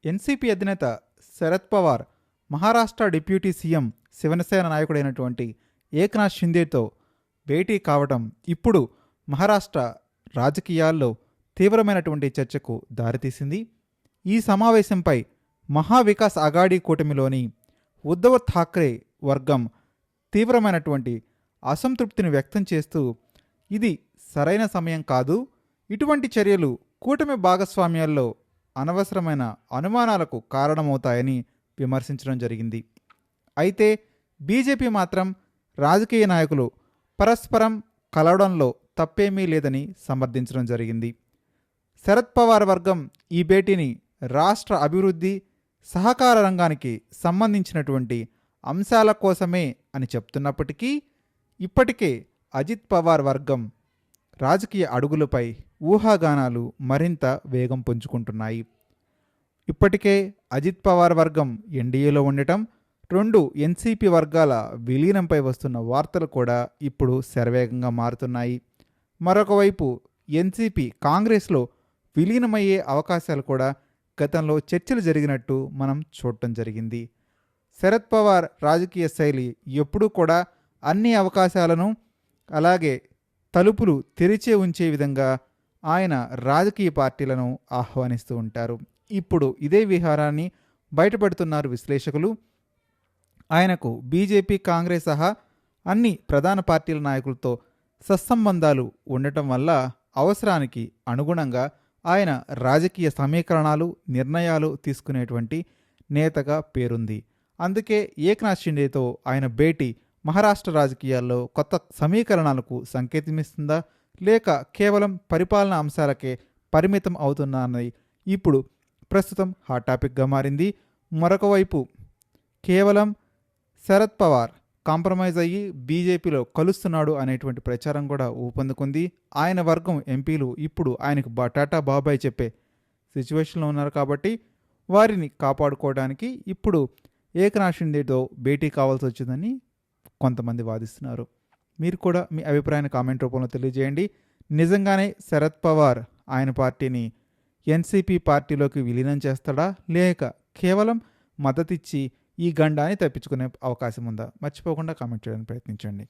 NCP అధినేత Sharad Pawar Maharashtra deputy CM Shiv Sena నాయకుడైనటువంటి Eknath షిందేతో భేటీ కావడం ఇప్పుడు మహారాష్ట్ర రాజకీయాల్లో తీవ్రమైనటువంటి చర్చకు దారితీసింది. ఈ సమావేశంపై మహావికాస్ అఘాడీ కూటమిలోని ఉద్ధవ్ ఠాక్రే వర్గం తీవ్రమైనటువంటి అసంతృప్తిని వ్యక్తం చేస్తూ ఇది సరైన సమయం కాదు, ఇటువంటి చర్యలు కూటమి భాగస్వామ్యాల్లో అనవసరమైన అనుమానాలకు కారణమవుతాయని విమర్శించడం జరిగింది. అయితే బీజేపీ మాత్రం రాజకీయ నాయకులు పరస్పరం కలవడంలో తప్పేమీ లేదని సమర్థించడం జరిగింది. శరద్ పవార్ వర్గం ఈ భేటీని రాష్ట్ర అభివృద్ధి సహకార రంగానికి సంబంధించినటువంటి అంశాల కోసమే అని చెప్తున్నప్పటికీ ఇప్పటికే అజిత్ పవార్ వర్గం రాజకీయ అడుగులపై ఊహాగానాలు మరింత వేగం పుంజుకుంటున్నాయి. ఇప్పటికే అజిత్ పవార్ వర్గం ఎన్డీఏలో ఉండటం, 2 ఎన్సీపీ వర్గాల విలీనంపై వస్తున్న వార్తలు కూడా ఇప్పుడు శరవేగంగా మారుతున్నాయి. మరొక వైపు ఎన్సీపీ కాంగ్రెస్లో విలీనమయ్యే అవకాశాలు కూడా గతంలో చర్చలు జరిగినట్టు మనం చూడటం జరిగింది. శరద్ పవార్ రాజకీయ శైలి ఎప్పుడూ కూడా అన్ని అవకాశాలను అలాగే తలుపులు తెరిచే ఉంచే విధంగా ఆయన రాజకీయ పార్టీలను ఆహ్వానిస్తూ ఉంటారు. ఇప్పుడు ఇదే విహారాన్ని బయటపడుతున్నారు విశ్లేషకులు. ఆయనకు బీజేపీ, కాంగ్రెస్ సహా అన్ని ప్రధాన పార్టీల నాయకులతో సత్సంబంధాలు ఉండటం వల్ల అవసరానికి అనుగుణంగా ఆయన రాజకీయ సమీకరణాలు, నిర్ణయాలు తీసుకునేటువంటి నేతగా పేరుంది. అందుకే ఏక్నాథ్ షిండేతో ఆయన భేటీ మహారాష్ట్ర రాజకీయాల్లో కొత్త సమీకరణాలకు సంకేతమిస్తుందా, లేక కేవలం పరిపాలనా అంశాలకే పరిమితం అవుతుందా అన్నది ఇప్పుడు ప్రస్తుతం హాట్ టాపిక్గా మారింది. మరొక వైపు కేవలం శరద్ పవార్ కాంప్రమైజ్ అయ్యి బీజేపీలో కలుస్తున్నాడు అనేటువంటి ప్రచారం కూడా ఊపందుకుంది. ఆయన వర్గం ఎంపీలు ఇప్పుడు ఆయనకు టాటా బాబాయ్ చెప్పే సిచ్యువేషన్లో ఉన్నారు కాబట్టి వారిని కాపాడుకోవడానికి ఇప్పుడు ఏక్నాథ్ షిండేతో భేటీ కావాల్సి వచ్చిందని కొంతమంది వాదిస్తున్నారు. మీరు కూడా మీ అభిప్రాయాన్ని కామెంట్ రూపంలో తెలియజేయండి. నిజంగానే శరద్ పవార్ ఆయన పార్టీని ఎన్సీపీ పార్టీలోకి విలీనం చేస్తాడా, లేక కేవలం మద్దతిచ్చి ఈ గండాన్ని తప్పించుకునే అవకాశం ఉందా? మర్చిపోకుండా కామెంట్ చేయడానికి ప్రయత్నించండి.